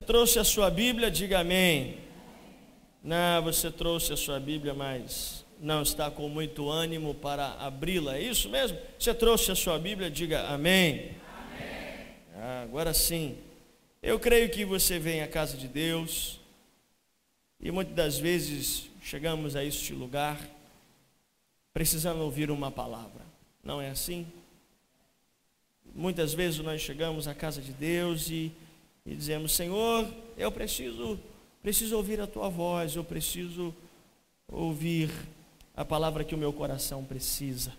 Trouxe a sua Bíblia, diga amém. Não, você trouxe a sua Bíblia, mas não está com muito ânimo para abri-la, é isso mesmo? Você trouxe a sua Bíblia, diga amém. Amém. Agora sim, eu creio que você vem à casa de Deus e muitas das vezes chegamos a este lugar precisando ouvir uma palavra, não é assim? Muitas vezes nós chegamos à casa de Deus e dizemos: Senhor, eu preciso ouvir a Tua voz, eu preciso ouvir a palavra que o meu coração precisa.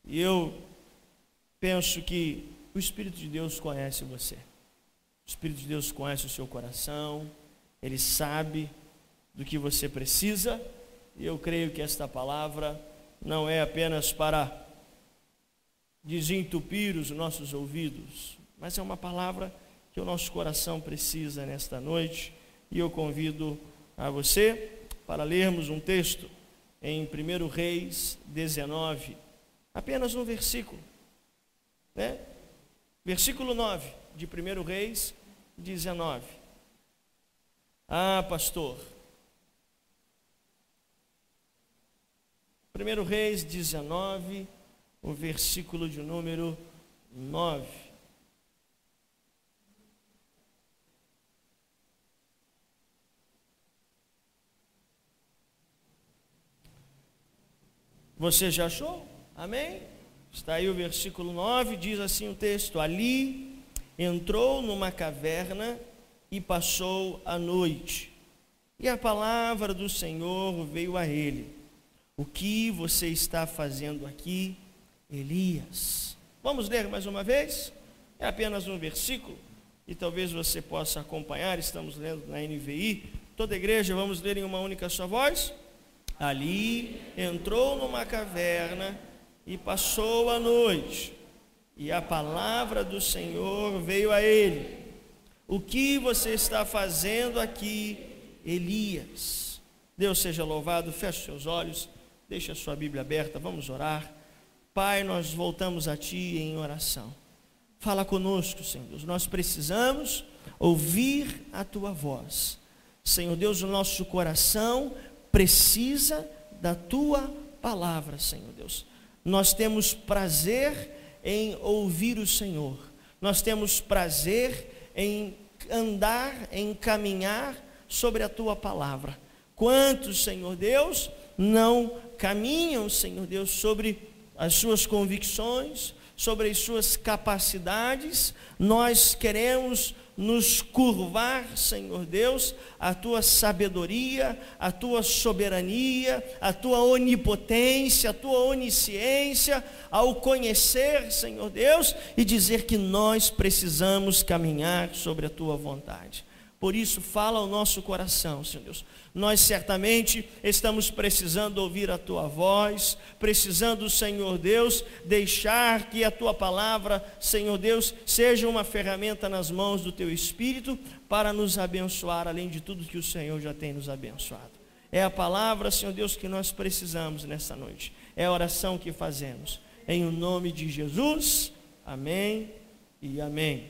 E eu penso que o Espírito de Deus conhece você. O Espírito de Deus conhece o seu coração, Ele sabe do que você precisa, e eu creio que esta palavra não é apenas para desentupir os nossos ouvidos, mas é uma palavra que o nosso coração precisa nesta noite, e eu convido a você para lermos um texto em 1 Reis 19, apenas um versículo, né? Versículo 9 de 1 Reis 19. Ah, pastor, 1 Reis 19, o versículo de número 9. Você já achou? Amém? Está aí o versículo 9, diz assim o texto: ali entrou numa caverna e passou a noite, e a palavra do Senhor veio a ele: o que você está fazendo aqui, Elias? Vamos ler mais uma vez? É apenas um versículo e talvez você possa acompanhar. Estamos lendo na NVI. Toda a igreja, vamos ler em uma única só voz? Ali entrou numa caverna e passou a noite, e a palavra do Senhor veio a ele: o que você está fazendo aqui, Elias? Deus seja louvado. Feche seus olhos, deixe a sua Bíblia aberta, vamos orar. Pai, nós voltamos a Ti em oração. Fala conosco, Senhor Deus, nós precisamos ouvir a Tua voz. Senhor Deus, o nosso coração precisa da Tua palavra, Senhor Deus. Nós temos prazer em ouvir o Senhor, nós temos prazer em andar, em caminhar sobre a Tua palavra. Quantos, Senhor Deus, não caminham, Senhor Deus, sobre as suas convicções, sobre as suas capacidades. Nós queremos nos curvar, Senhor Deus, a Tua sabedoria, a Tua soberania, a Tua onipotência, a Tua onisciência, ao conhecer, Senhor Deus, e dizer que nós precisamos caminhar sobre a Tua vontade. Por isso, fala ao nosso coração, Senhor Deus. Nós certamente estamos precisando ouvir a Tua voz, precisando, Senhor Deus, deixar que a Tua palavra, Senhor Deus, seja uma ferramenta nas mãos do Teu Espírito para nos abençoar, além de tudo que o Senhor já tem nos abençoado. É a palavra, Senhor Deus, que nós precisamos nessa noite. É a oração que fazemos. Em o nome de Jesus, amém e amém.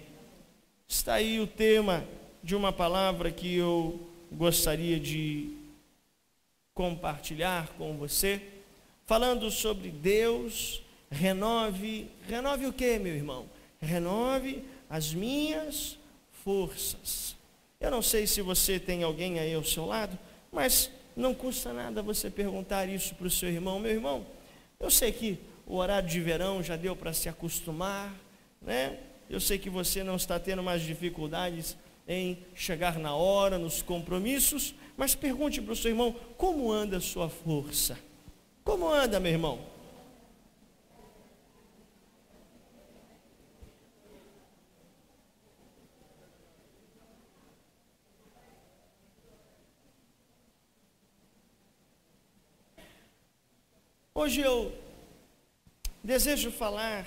Está aí o tema de uma palavra que eu gostaria de compartilhar com você, falando sobre Deus. Renove o que, meu irmão? Renove as minhas forças. Eu não sei se você tem alguém aí ao seu lado, mas não custa nada você perguntar isso para o seu irmão. Meu irmão, eu sei que o horário de verão já deu para se acostumar, né? Eu sei que você não está tendo mais dificuldades em chegar na hora, nos compromissos, mas pergunte para o seu irmão: como anda a sua força? Como anda, meu irmão? Hoje eu desejo falar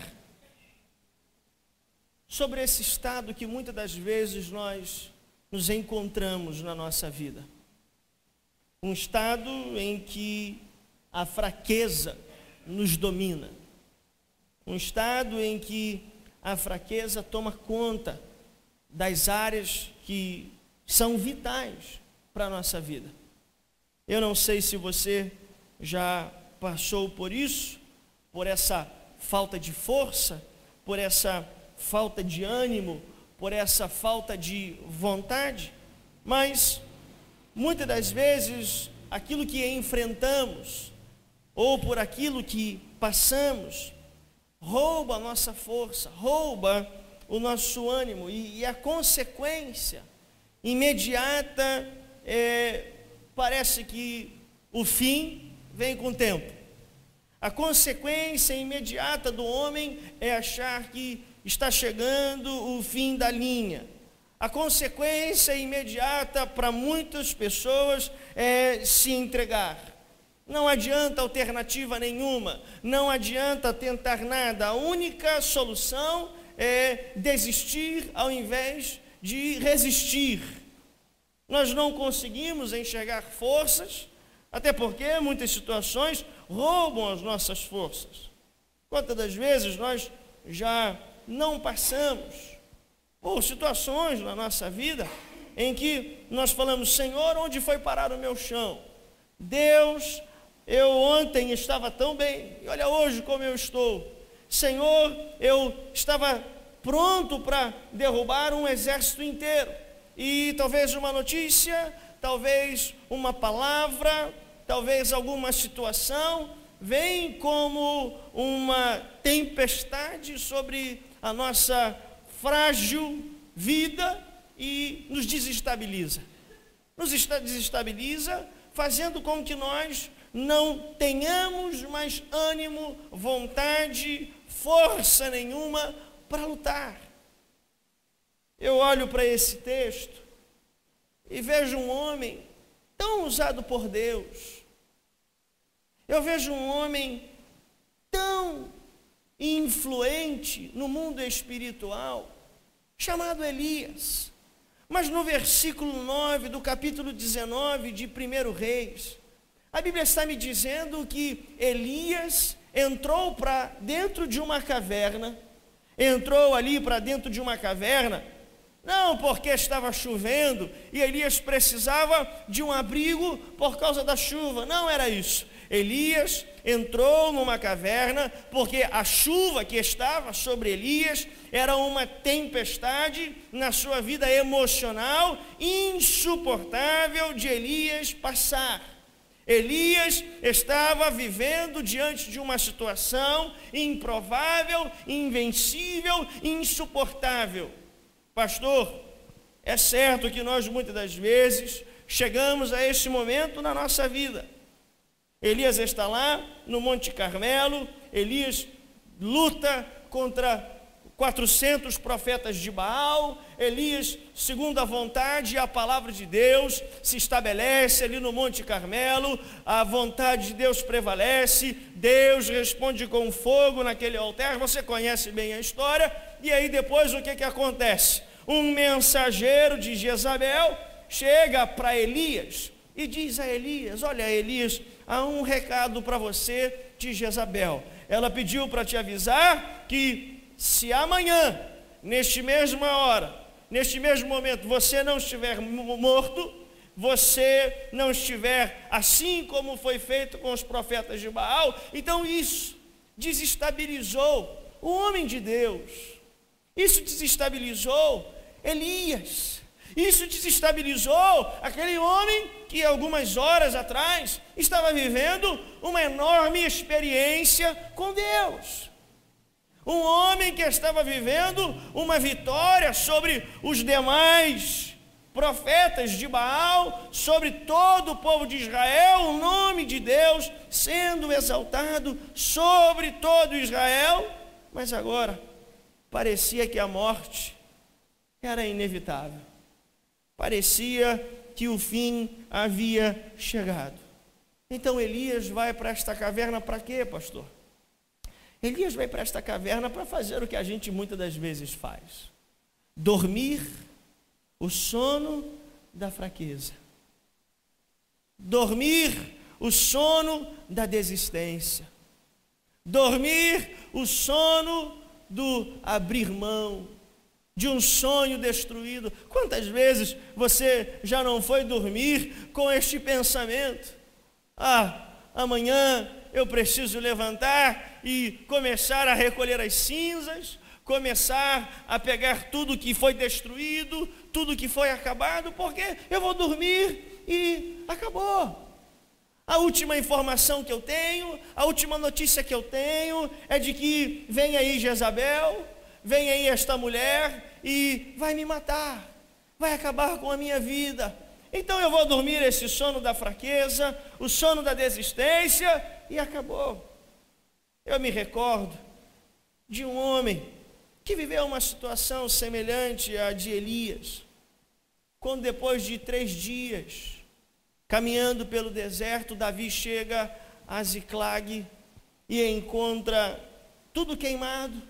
sobre esse estado que muitas das vezes nós nos encontramos na nossa vida. Um estado em que a fraqueza nos domina. Um estado em que a fraqueza toma conta das áreas que são vitais para a nossa vida. Eu não sei se você já passou por isso, por essa falta de força, por essa falta de ânimo, por essa falta de vontade, mas muitas das vezes aquilo que enfrentamos ou por aquilo que passamos rouba a nossa força, rouba o nosso ânimo, e a consequência imediata parece que o fim vem com o tempo. A consequência imediata do homem é achar que está chegando o fim da linha. A consequência imediata para muitas pessoas é se entregar. Não adianta alternativa nenhuma, não adianta tentar nada. A única solução é desistir ao invés de resistir. Nós não conseguimos enxergar forças, até porque muitas situações roubam as nossas forças. Quantas das vezes nós já não passamos por situações na nossa vida em que nós falamos: Senhor, onde foi parar o meu chão? Deus, eu ontem estava tão bem, e olha hoje como eu estou. Senhor, eu estava pronto para derrubar um exército inteiro, e talvez uma notícia, talvez uma palavra, talvez alguma situação vem como uma tempestade sobre a nossa frágil vida e nos desestabiliza. Nos desestabiliza, fazendo com que nós não tenhamos mais ânimo, vontade, força nenhuma para lutar. Eu olho para esse texto e vejo um homem tão usado por Deus. Eu vejo um homem tão influente no mundo espiritual, chamado Elias. Mas no versículo 9 do capítulo 19 de 1 Reis, a Bíblia está me dizendo que Elias entrou para dentro de uma caverna, não porque estava chovendo e Elias precisava de um abrigo por causa da chuva, não era isso. Elias entrou numa caverna porque a chuva que estava sobre Elias era uma tempestade na sua vida emocional insuportável de Elias passar. Elias estava vivendo diante de uma situação improvável, invencível, insuportável. Pastor, é certo que nós muitas das vezes chegamos a esse momento na nossa vida. Elias está lá no Monte Carmelo, Elias luta contra 400 profetas de Baal. Elias, segundo a vontade e a palavra de Deus, se estabelece ali no Monte Carmelo, a vontade de Deus prevalece, Deus responde com fogo naquele altar. Você conhece bem a história, e aí depois o que acontece? Um mensageiro de Jezabel chega para Elias e diz a Elias: olha, Elias, há um recado para você de Jezabel. Ela pediu para te avisar que se amanhã, neste mesma hora, neste mesmo momento, você não estiver morto, você não estiver assim como foi feito com os profetas de Baal, então isso desestabilizou o homem de Deus, isso desestabilizou Elias, isso desestabilizou aquele homem que algumas horas atrás estava vivendo uma enorme experiência com Deus. Um homem que estava vivendo uma vitória sobre os demais profetas de Baal, sobre todo o povo de Israel, o nome de Deus sendo exaltado sobre todo Israel, mas agora parecia que a morte era inevitável. Parecia que o fim havia chegado. Então Elias vai para esta caverna para quê, pastor? Elias vai para esta caverna para fazer o que a gente muitas das vezes faz: dormir o sono da fraqueza, dormir o sono da desistência, dormir o sono do abrir mão, de um sonho destruído. Quantas vezes você já não foi dormir com este pensamento? Amanhã eu preciso levantar e começar a recolher as cinzas, começar a pegar tudo que foi destruído, tudo que foi acabado, porque eu vou dormir e acabou. A última informação que eu tenho, a última notícia que eu tenho é de que vem aí Jezabel, vem aí esta mulher e vai me matar, vai acabar com a minha vida. Então eu vou dormir esse sono da fraqueza, o sono da desistência e acabou. Eu me recordo de um homem que viveu uma situação semelhante à de Elias, quando depois de 3 dias, caminhando pelo deserto, Davi chega a Ziclag e encontra tudo queimado,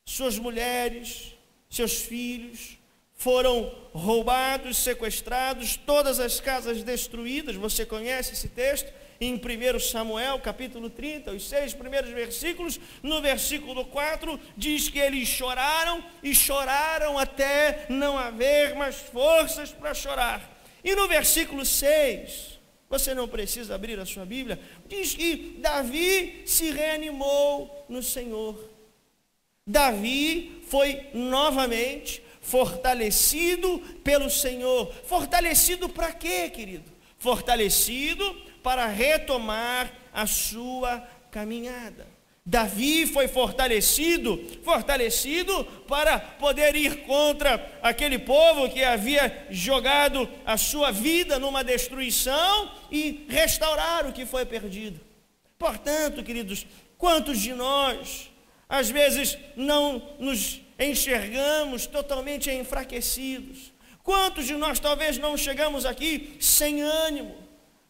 suas mulheres, seus filhos foram roubados, sequestrados, todas as casas destruídas. Você conhece esse texto? Em 1 Samuel, capítulo 30, os 6 primeiros versículos, no versículo 4, diz que eles choraram e choraram até não haver mais forças para chorar. E no versículo 6, você não precisa abrir a sua Bíblia, diz que Davi se reanimou no Senhor. Davi foi novamente fortalecido pelo Senhor. Fortalecido para quê, querido? Fortalecido para retomar a sua caminhada. Davi foi fortalecido para poder ir contra aquele povo que havia jogado a sua vida numa destruição e restaurar o que foi perdido. Portanto, queridos, quantos de nós, às vezes, não nos enxergamos totalmente enfraquecidos? Quantos de nós talvez não chegamos aqui sem ânimo,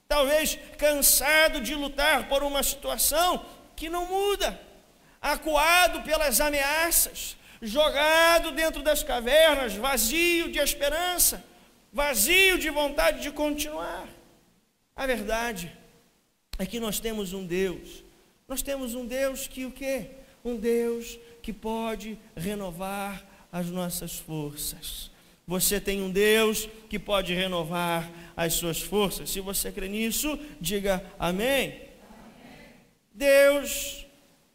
talvez cansado de lutar por uma situação que não muda, acuado pelas ameaças, jogado dentro das cavernas, vazio de esperança, vazio de vontade de continuar? A verdade é que nós temos um Deus que o quê? Um Deus que pode renovar as nossas forças. Você tem um Deus que pode renovar as suas forças. Se você crê nisso, diga amém. Deus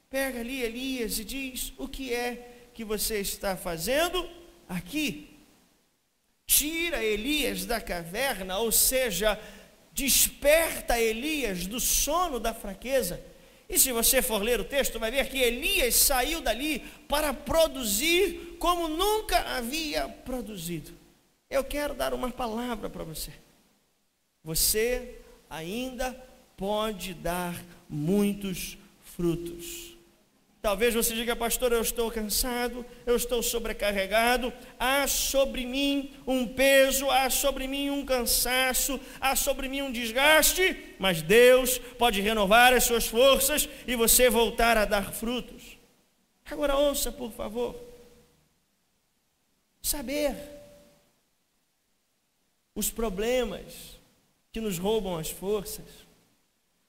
pega ali Elias e diz: o que é que você está fazendo aqui? Tira Elias da caverna, ou seja, desperta Elias do sono da fraqueza. E se você for ler o texto, vai ver que Elias saiu dali para produzir como nunca havia produzido. Eu quero dar uma palavra para você. Você ainda pode dar muitos frutos. Talvez você diga: pastor, eu estou cansado, eu estou sobrecarregado, há sobre mim um peso, há sobre mim um cansaço, há sobre mim um desgaste, mas Deus pode renovar as suas forças e você voltar a dar frutos. Agora ouça, por favor. Saber os problemas que nos roubam as forças,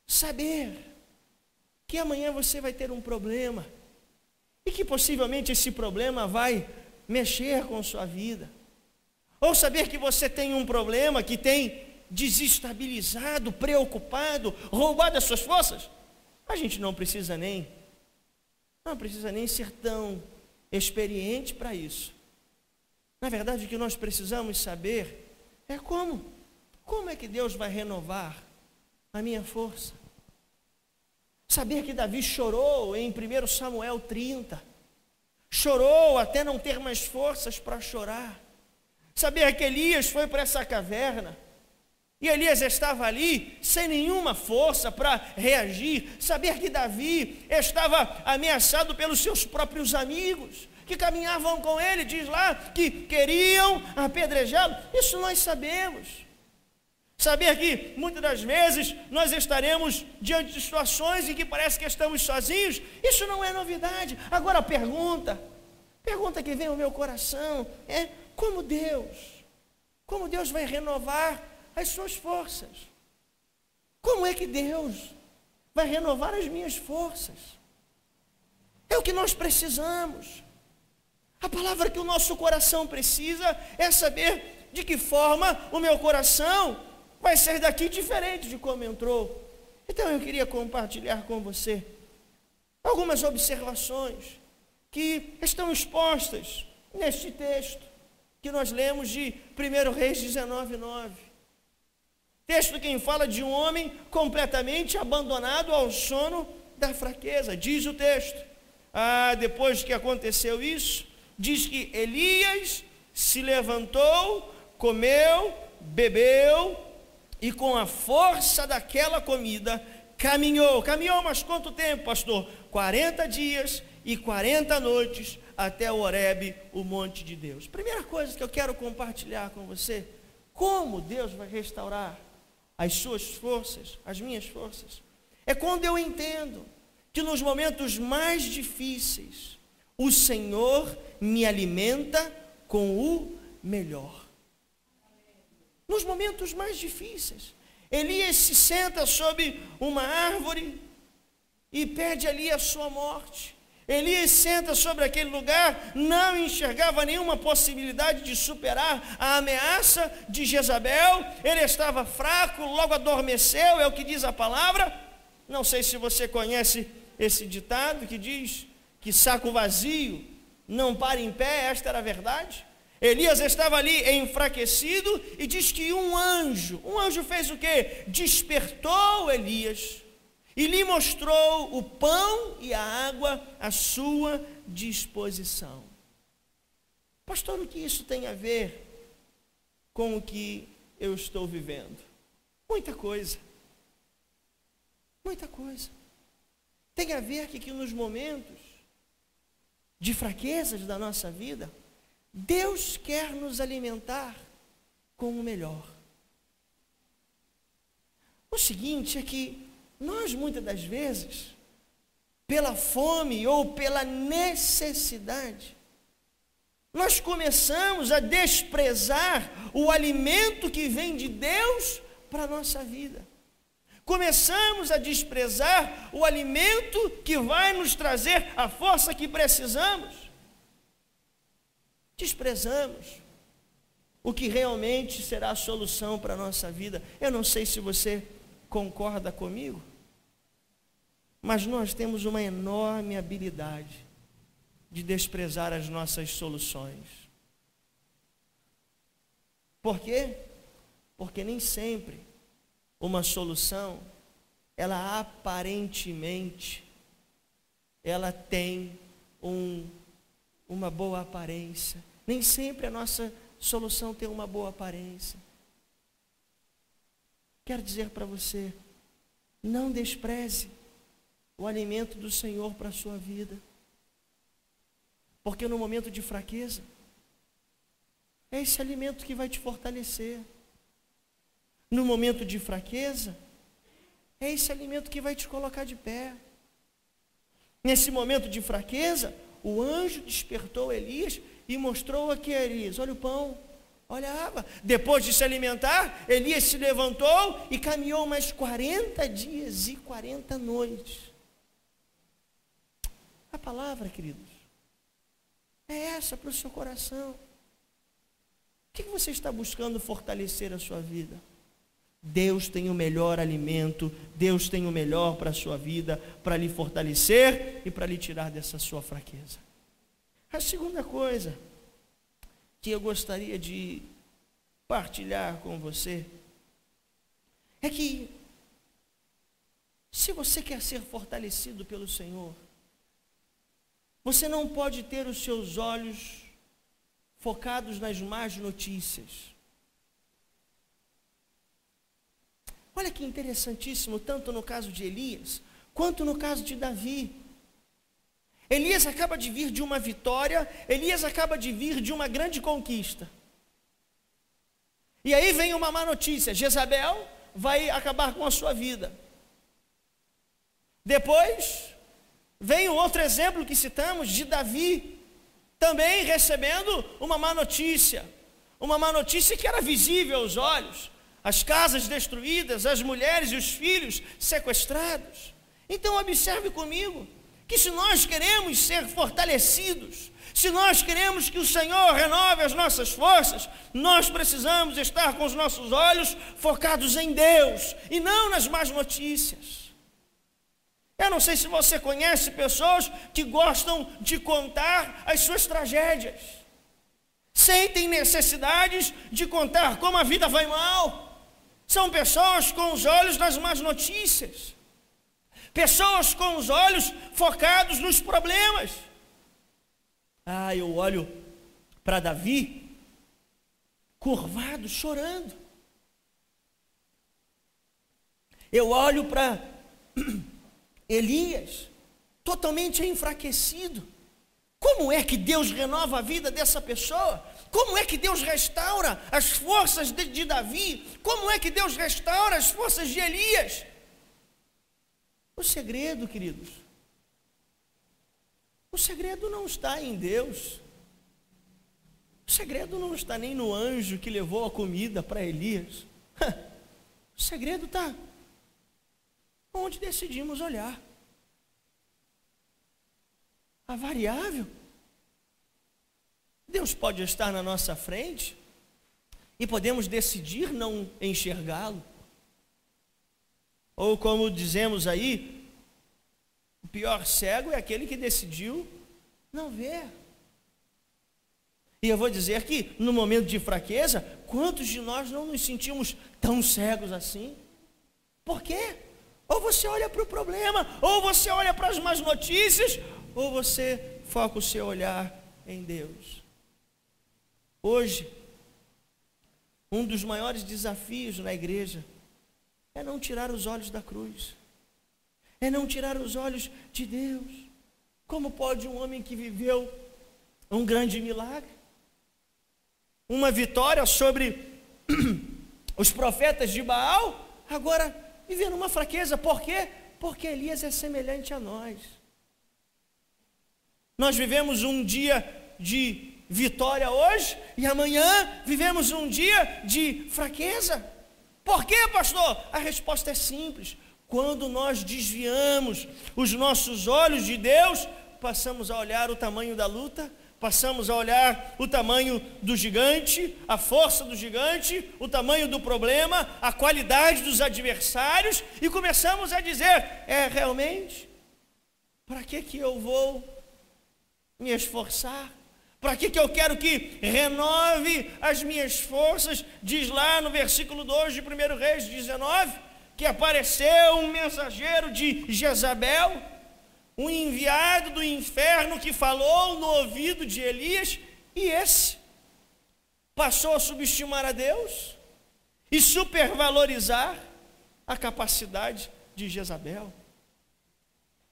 saber que amanhã você vai ter um problema e que possivelmente esse problema vai mexer com sua vida, ou saber que você tem um problema que tem desestabilizado, preocupado, roubado as suas forças. A gente não precisa nem ser tão experiente para isso. Na verdade, o que nós precisamos saber é como é que Deus vai renovar a minha força. Saber que Davi chorou em 1 Samuel 30, chorou até não ter mais forças para chorar. Saber que Elias foi para essa caverna e Elias estava ali sem nenhuma força para reagir. Saber que Davi estava ameaçado pelos seus próprios amigos, que caminhavam com ele, diz lá, que queriam apedrejá-lo. Isso nós sabemos. Saber que muitas das vezes nós estaremos diante de situações em que parece que estamos sozinhos, isso não é novidade. Agora a pergunta que vem ao meu coração é: como Deus vai renovar as suas forças? Como é que Deus vai renovar as minhas forças? É o que nós precisamos. A palavra que o nosso coração precisa é saber de que forma o meu coração vai ser daqui diferente de como entrou. Então eu queria compartilhar com você algumas observações que estão expostas neste texto que nós lemos de 1 Reis 19:9. Texto que fala de um homem completamente abandonado ao sono da fraqueza. Diz o texto, depois que aconteceu isso, diz que Elias se levantou, comeu, bebeu, e com a força daquela comida, caminhou, mas quanto tempo, pastor? 40 dias e 40 noites, até o Horebe, o monte de Deus. Primeira coisa que eu quero compartilhar com você, como Deus vai restaurar as suas forças, as minhas forças, é quando eu entendo que nos momentos mais difíceis, o Senhor me alimenta com o melhor. Nos momentos mais difíceis, Elias se senta sob uma árvore e pede ali a sua morte. Elias senta sobre aquele lugar, não enxergava nenhuma possibilidade de superar a ameaça de Jezabel. Ele estava fraco, logo adormeceu, é o que diz a palavra. Não sei se você conhece esse ditado que diz que saco vazio não para em pé. Esta era a verdade. Elias estava ali enfraquecido e diz que um anjo fez o quê? Despertou Elias e lhe mostrou o pão e a água à sua disposição. Pastor, o que isso tem a ver com o que eu estou vivendo? Muita coisa. Muita coisa. Tem a ver que nos momentos de fraquezas da nossa vida, Deus quer nos alimentar com o melhor. O seguinte é que nós, muitas das vezes, pela fome ou pela necessidade, nós começamos a desprezar o alimento que vem de Deus para a nossa vida. Começamos a desprezar o alimento que vai nos trazer a força que precisamos. Desprezamos o que realmente será a solução para a nossa vida. Eu não sei se você concorda comigo, mas nós temos uma enorme habilidade de desprezar as nossas soluções. Por quê? Porque nem sempre uma solução, ela aparentemente, ela tem uma boa aparência. Nem sempre a nossa solução tem uma boa aparência. Quero dizer para você, não despreze o alimento do Senhor para a sua vida. Porque no momento de fraqueza, é esse alimento que vai te fortalecer. No momento de fraqueza, é esse alimento que vai te colocar de pé. Nesse momento de fraqueza, o anjo despertou Elias e mostrou aqui a Elias, olha o pão, olha a água. Depois de se alimentar, Elias se levantou e caminhou mais 40 dias e 40 noites. A palavra, queridos, é essa para o seu coração. O que você está buscando fortalecer a sua vida? Deus tem o melhor alimento, Deus tem o melhor para a sua vida, para lhe fortalecer e para lhe tirar dessa sua fraqueza. A segunda coisa que eu gostaria de partilhar com você é que, se você quer ser fortalecido pelo Senhor, você não pode ter os seus olhos focados nas más notícias. Olha que interessantíssimo, tanto no caso de Elias, quanto no caso de Davi. Elias acaba de vir de uma vitória, Elias acaba de vir de uma grande conquista. E aí vem uma má notícia, Jezabel vai acabar com a sua vida. Depois, vem um outro exemplo que citamos, de Davi, também recebendo uma má notícia que era visível aos olhos. As casas destruídas, as mulheres e os filhos sequestrados. Então observe comigo, que se nós queremos ser fortalecidos, se nós queremos que o Senhor renove as nossas forças, nós precisamos estar com os nossos olhos focados em Deus e não nas más notícias. Eu não sei se você conhece pessoas que gostam de contar as suas tragédias, sentem necessidades de contar como a vida vai mal. São pessoas com os olhos nas más notícias, pessoas com os olhos focados nos problemas. Eu olho para Davi, curvado, chorando. Eu olho para Elias, totalmente enfraquecido. Como é que Deus renova a vida dessa pessoa? Como é que Deus restaura as forças de Davi? Como é que Deus restaura as forças de Elias? O segredo, queridos, o segredo não está em Deus. O segredo não está nem no anjo que levou a comida para Elias. O segredo está onde decidimos olhar. A variável, Deus pode estar na nossa frente e podemos decidir não enxergá-lo. Ou como dizemos aí, o pior cego é aquele que decidiu não ver. E eu vou dizer que no momento de fraqueza, quantos de nós não nos sentimos tão cegos assim? Por quê? Ou você olha para o problema, ou você olha para as más notícias, ou você foca o seu olhar em Deus. Hoje, um dos maiores desafios na igreja é não tirar os olhos da cruz, é não tirar os olhos de Deus. Como pode um homem que viveu um grande milagre, uma vitória sobre os profetas de Baal, agora viver numa fraqueza? Por quê? Porque Elias é semelhante a nós. Nós vivemos um dia de vitória hoje e amanhã vivemos um dia de fraqueza. Por quê, pastor? A resposta é simples. Quando nós desviamos os nossos olhos de Deus, passamos a olhar o tamanho da luta, passamos a olhar o tamanho do gigante, a força do gigante, o tamanho do problema, a qualidade dos adversários, e começamos a dizer: realmente? Para que eu vou me esforçar? Para que eu quero que renove as minhas forças? Diz lá no versículo 2 de 1 Reis 19, que apareceu um mensageiro de Jezabel, um enviado do inferno, que falou no ouvido de Elias, e esse passou a subestimar a Deus e supervalorizar a capacidade de Jezabel.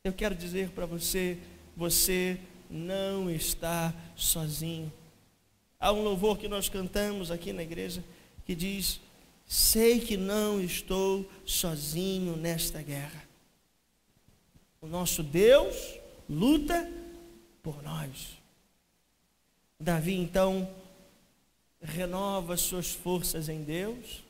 Eu quero dizer para você, você não está sozinho. Há um louvor que nós cantamos aqui na igreja que diz: sei que não estou sozinho nesta guerra. O nosso Deus luta por nós. Davi então renova suas forças em Deus.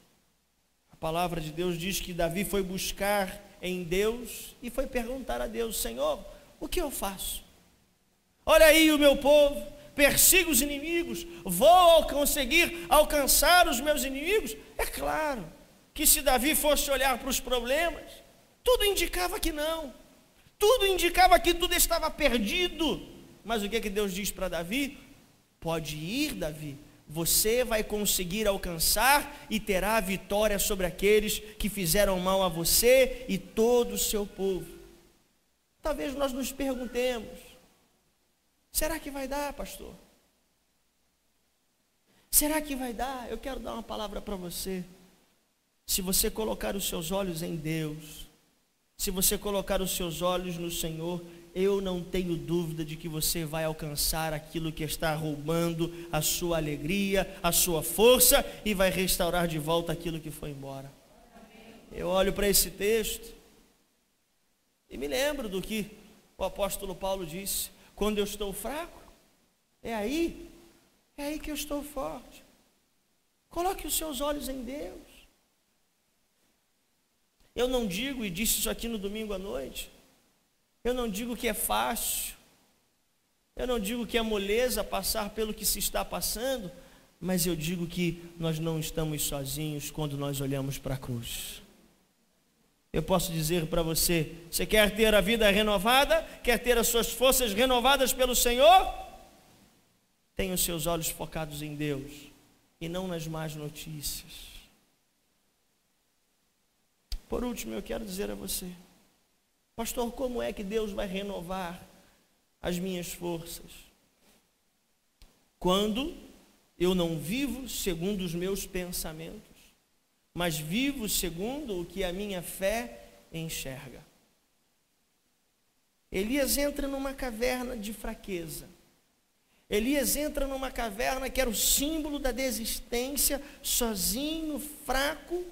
A palavra de Deus diz que Davi foi buscar em Deus e foi perguntar a Deus: Senhor, o que eu faço? Olha aí o meu povo, persigo os inimigos, vou conseguir alcançar os meus inimigos? É claro que se Davi fosse olhar para os problemas, tudo indicava que não. Tudo indicava que tudo estava perdido. Mas o que Deus diz para Davi? Pode ir, Davi, você vai conseguir alcançar e terá vitória sobre aqueles que fizeram mal a você e todo o seu povo. Talvez nós nos perguntemos: será que vai dar, pastor? Será que vai dar? Eu quero dar uma palavra para você. Se você colocar os seus olhos em Deus, se você colocar os seus olhos no Senhor, eu não tenho dúvida de que você vai alcançar aquilo que está roubando a sua alegria, a sua força, e vai restaurar de volta aquilo que foi embora. Eu olho para esse texto e me lembro do que o apóstolo Paulo disse: quando eu estou fraco, é aí que eu estou forte. Coloque os seus olhos em Deus. Eu não digo, e disse isso aqui no domingo à noite, Eu não digo que é fácil, eu não digo que é moleza passar pelo que se está passando, mas eu digo que nós não estamos sozinhos quando nós olhamos para a cruz. Eu posso dizer para você, você quer ter a vida renovada? Quer ter as suas forças renovadas pelo Senhor? Tenha os seus olhos focados em Deus e não nas más notícias. Por último, eu quero dizer a você, pastor, como é que Deus vai renovar as minhas forças? Quando eu não vivo segundo os meus pensamentos, mas vivo segundo o que a minha fé enxerga. Elias entra numa caverna de fraqueza. Elias entra numa caverna que era o símbolo da desistência, sozinho, fraco.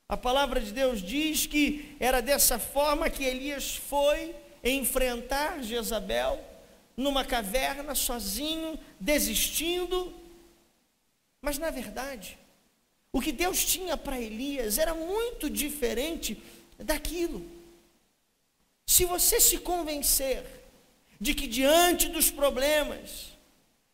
A palavra de Deus diz que era dessa forma que Elias foi enfrentar Jezabel, numa caverna, sozinho, desistindo. Mas na verdade, o que Deus tinha para Elias era muito diferente daquilo. Se você se convencer de que diante dos problemas,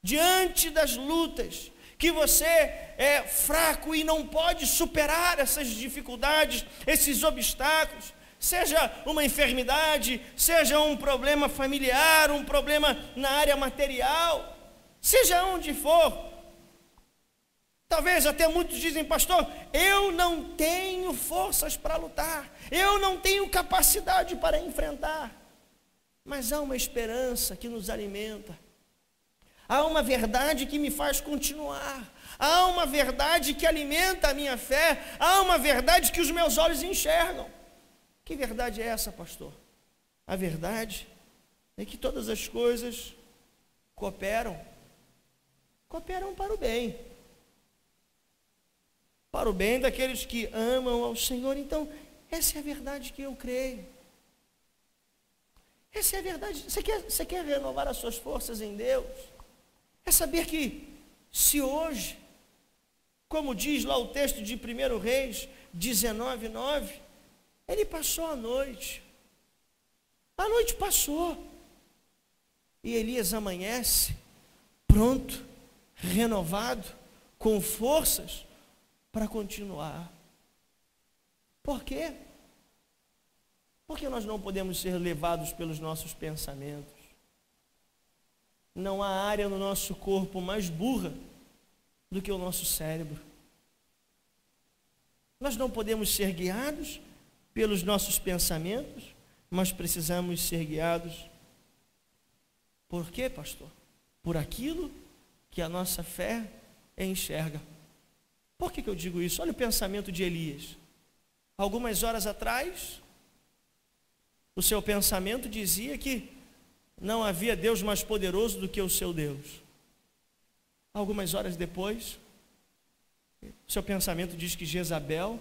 diante das lutas, que você é fraco e não pode superar essas dificuldades, esses obstáculos, seja uma enfermidade, seja um problema familiar, um problema na área material, seja onde for. Talvez até muitos dizem, pastor, eu não tenho forças para lutar, eu não tenho capacidade para enfrentar. Mas há uma esperança que nos alimenta, há uma verdade que me faz continuar, há uma verdade que alimenta a minha fé, há uma verdade que os meus olhos enxergam. Que verdade é essa, pastor? A verdade é que todas as coisas cooperam para o bem. Para o bem daqueles que amam ao Senhor. Então, essa é a verdade que eu creio. Essa é a verdade. Você quer renovar as suas forças em Deus? É saber que, se hoje, como diz lá o texto de 1 Reis 19:9, ele passou a noite passou, e Elias amanhece, pronto, renovado, com forças, para continuar. Por quê? Porque nós não podemos ser levados pelos nossos pensamentos. Não há área no nosso corpo mais burra do que o nosso cérebro. Nós não podemos ser guiados pelos nossos pensamentos, mas precisamos ser guiados. Por quê, pastor? Por aquilo que a nossa fé enxerga. Por que eu digo isso? Olha o pensamento de Elias. Algumas horas atrás, o seu pensamento dizia que não havia Deus mais poderoso do que o seu Deus. Algumas horas depois, o seu pensamento diz que Jezabel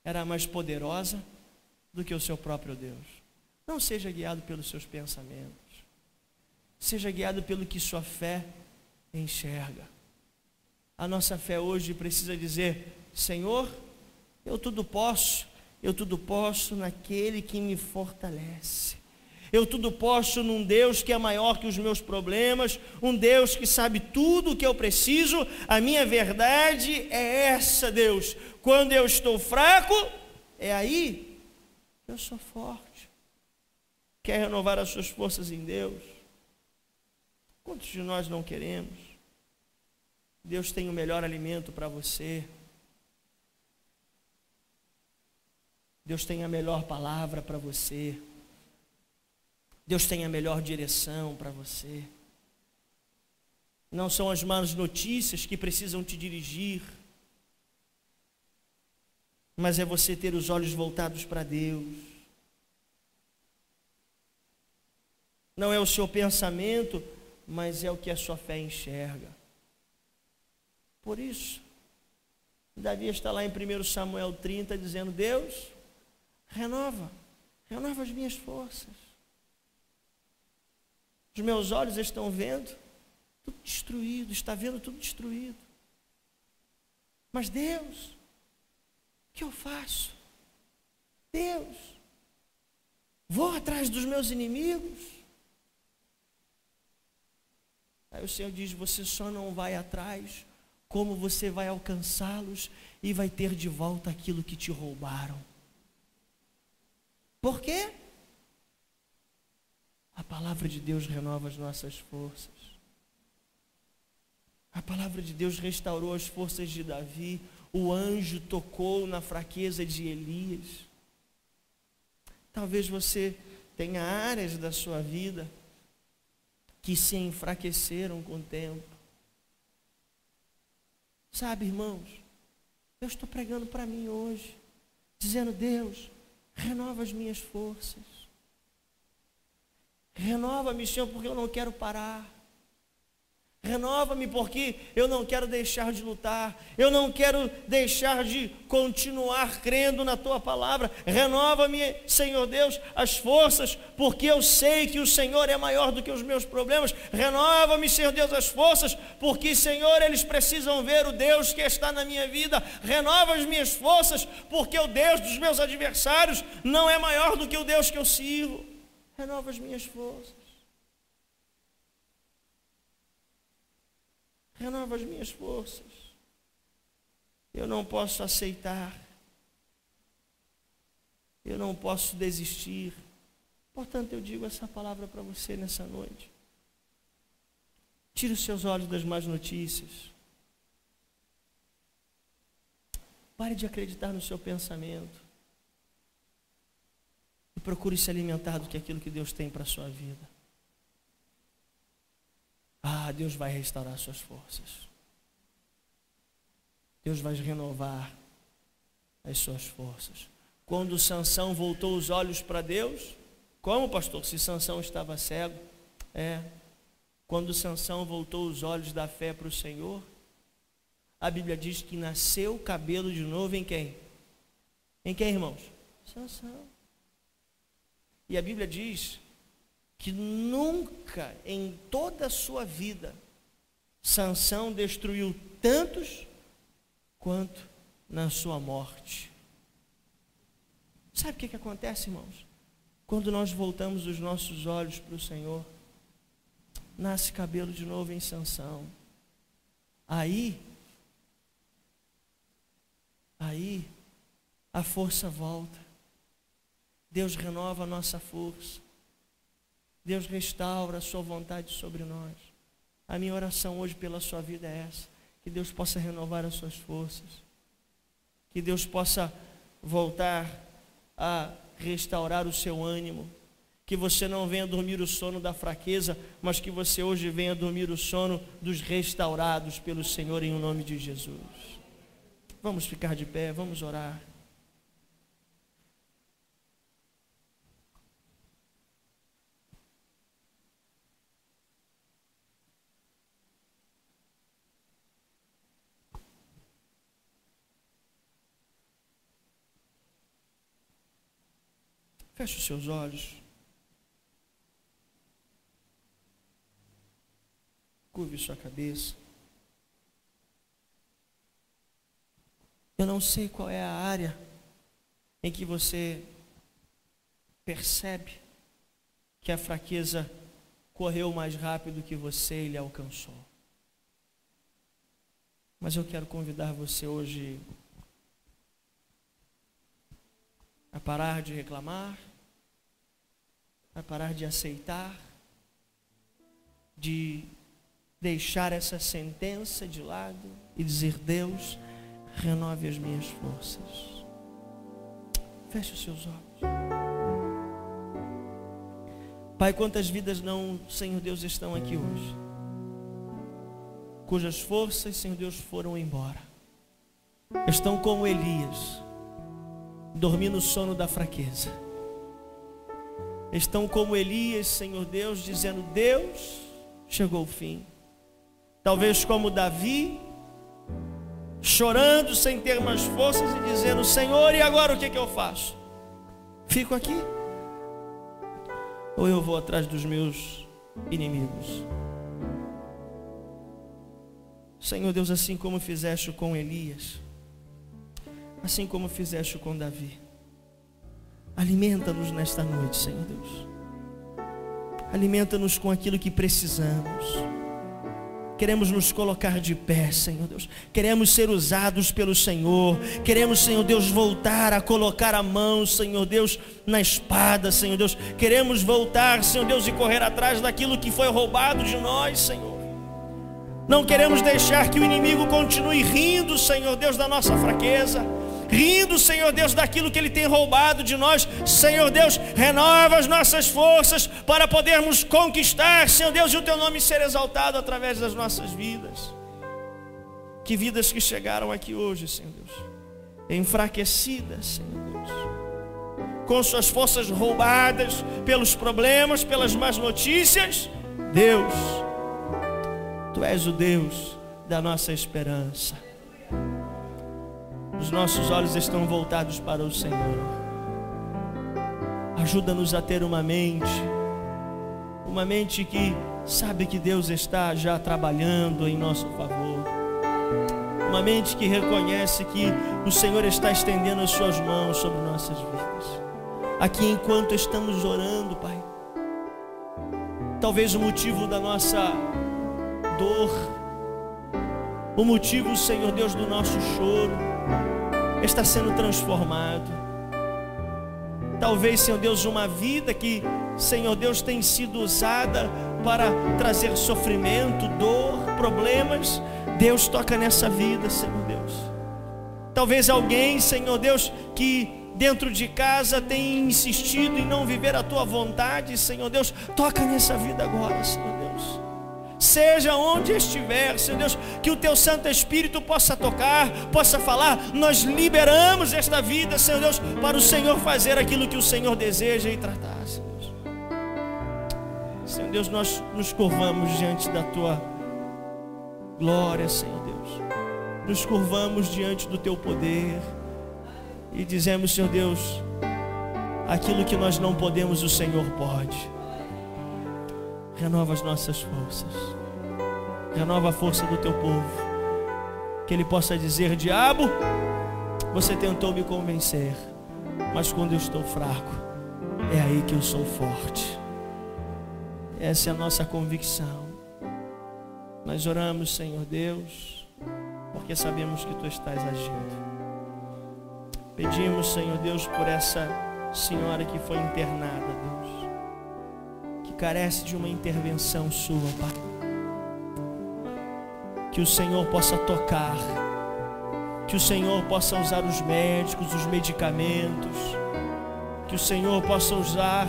era mais poderosa do que o seu próprio Deus. Não seja guiado pelos seus pensamentos. Seja guiado pelo que sua fé enxerga. A nossa fé hoje precisa dizer, Senhor, eu tudo posso naquele que me fortalece. Eu tudo posso num Deus que é maior que os meus problemas, um Deus que sabe tudo o que eu preciso. A minha verdade é essa, Deus. Quando eu estou fraco, é aí que eu sou forte. Quer renovar as suas forças em Deus? Quantos de nós não queremos? Deus tem o melhor alimento para você. Deus tem a melhor palavra para você. Deus tem a melhor direção para você. Não são as más notícias que precisam te dirigir, mas é você ter os olhos voltados para Deus. Não é o seu pensamento, mas é o que a sua fé enxerga. Por isso, Davi está lá em 1 Samuel 30 dizendo, Deus, renova as minhas forças. Os meus olhos estão vendo tudo destruído, está vendo tudo destruído. Mas Deus, o que eu faço? Deus, Vou atrás dos meus inimigos. Aí o Senhor diz: você só não vai atrás, como você vai alcançá-los e vai ter de volta aquilo que te roubaram. Por quê? A palavra de Deus renova as nossas forças. A palavra de Deus restaurou as forças de Davi. O anjo tocou na fraqueza de Elias. Talvez você tenha áreas da sua vida que se enfraqueceram com o tempo. Sabe, irmãos, eu estou pregando para mim hoje, dizendo: Deus, renova as minhas forças. Renova-me, Senhor, porque eu não quero parar. Renova-me porque eu não quero deixar de lutar. Eu não quero deixar de continuar crendo na Tua palavra. Renova-me, Senhor Deus, as forças, porque eu sei que o Senhor é maior do que os meus problemas. Renova-me, Senhor Deus, as forças, porque, Senhor, eles precisam ver o Deus que está na minha vida. Renova as minhas forças, porque o Deus dos meus adversários não é maior do que o Deus que eu sirvo. Renova as minhas forças. Renova as minhas forças. Eu não posso aceitar. Eu não posso desistir. Portanto, eu digo essa palavra para você nessa noite. Tire os seus olhos das más notícias. Pare de acreditar no seu pensamento. E procure se alimentar do que aquilo que Deus tem para a sua vida. Ah, Deus vai restaurar suas forças. Deus vai renovar as suas forças. Quando Sansão voltou os olhos para Deus, como, pastor, se Sansão estava cego? Quando Sansão voltou os olhos da fé para o Senhor, a Bíblia diz que nasceu cabelo de novo em quem? Em quem, irmãos? Sansão. E a Bíblia diz que nunca em toda a sua vida Sansão destruiu tantos quanto na sua morte. Sabe o que acontece, irmãos? Quando nós voltamos os nossos olhos para o Senhor, nasce cabelo de novo em Sansão. Aí a força volta. Deus renova a nossa força. Deus restaura a sua vontade sobre nós. A minha oração hoje pela sua vida é essa: que Deus possa renovar as suas forças, que Deus possa voltar a restaurar o seu ânimo, que você não venha dormir o sono da fraqueza, mas que você hoje venha dormir o sono dos restaurados pelo Senhor, em nome de Jesus. Vamos ficar de pé, vamos orar. Feche os seus olhos. Curve sua cabeça. Eu não sei qual é a área em que você percebe que a fraqueza correu mais rápido que você e lhe alcançou. Mas eu quero convidar você hoje a parar de reclamar, a parar de aceitar, de deixar essa sentença de lado e dizer: Deus, renove as minhas forças. Feche os seus olhos. Pai, quantas vidas não, Senhor Deus, estão aqui hoje, cujas forças, Senhor Deus, foram embora. Estão como Elias, dormindo o sono da fraqueza. Estão como Elias, Senhor Deus, dizendo: Deus, chegou o fim. Talvez como Davi, chorando sem ter mais forças e dizendo: Senhor, e agora o que eu faço? Fico aqui? Ou eu vou atrás dos meus inimigos? Senhor Deus, assim como fizeste com Elias, assim como fizeste com Davi, Alimenta-nos nesta noite, Senhor Deus. Alimenta-nos com aquilo que precisamos. Queremos nos colocar de pé, Senhor Deus. Queremos ser usados pelo Senhor. Queremos, Senhor Deus, voltar a colocar a mão, Senhor Deus, na espada, Senhor Deus. Queremos voltar, Senhor Deus, e correr atrás daquilo que foi roubado de nós, Senhor. Não queremos deixar que o inimigo continue rindo, Senhor Deus, da nossa fraqueza. Rindo, Senhor Deus, daquilo que Ele tem roubado de nós. Senhor Deus, renova as nossas forças para podermos conquistar, Senhor Deus, e o Teu nome ser exaltado através das nossas vidas. Que vidas que chegaram aqui hoje, Senhor Deus, enfraquecidas, Senhor Deus, com suas forças roubadas pelos problemas, pelas más notícias. Deus, Tu és o Deus da nossa esperança. Os nossos olhos estão voltados para o Senhor. Ajuda-nos a ter uma mente que sabe que Deus está já trabalhando em nosso favor. Uma mente que reconhece que o Senhor está estendendo as suas mãos sobre nossas vidas. Aqui enquanto estamos orando, Pai, talvez o motivo da nossa dor, o motivo, Senhor Deus, do nosso choro está sendo transformado. Talvez, Senhor Deus, uma vida que, Senhor Deus, tem sido usada para trazer sofrimento, dor, problemas. Deus, toca nessa vida, Senhor Deus. Talvez alguém, Senhor Deus, que dentro de casa tem insistido em não viver a Tua vontade, Senhor Deus, toca nessa vida agora, Senhor Deus. Seja onde estiver, Senhor Deus, que o Teu Santo Espírito possa tocar, possa falar. Nós liberamos esta vida, Senhor Deus, para o Senhor fazer aquilo que o Senhor deseja e tratar, Senhor Deus. Senhor Deus, nós nos curvamos diante da Tua glória, Senhor Deus. Nos curvamos diante do Teu poder e dizemos, Senhor Deus, aquilo que nós não podemos, o Senhor pode. Renova as nossas forças. Renova a força do Teu povo. Que ele possa dizer: diabo, você tentou me convencer, mas quando eu estou fraco, é aí que eu sou forte. Essa é a nossa convicção. Nós oramos, Senhor Deus, porque sabemos que Tu estás agindo. Pedimos, Senhor Deus, por essa senhora que foi internada, Deus, carece de uma intervenção Sua, Pai. Que o Senhor possa tocar, que o Senhor possa usar os médicos, os medicamentos, que o Senhor possa usar,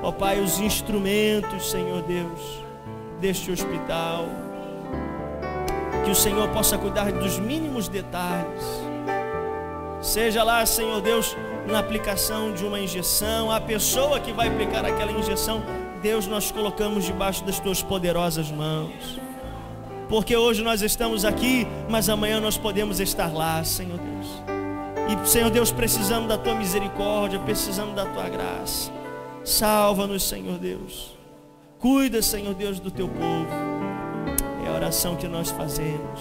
ó Pai, os instrumentos, Senhor Deus, deste hospital. Que o Senhor possa cuidar dos mínimos detalhes. Seja lá, Senhor Deus, na aplicação de uma injeção, a pessoa que vai aplicar aquela injeção, Deus, nós colocamos debaixo das Tuas poderosas mãos. Porque hoje nós estamos aqui, mas amanhã nós podemos estar lá, Senhor Deus. E, Senhor Deus, precisamos da Tua misericórdia, precisamos da Tua graça. Salva-nos, Senhor Deus. Cuida, Senhor Deus, do Teu povo. É a oração que nós fazemos,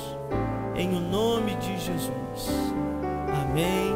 em o nome de Jesus. Amém.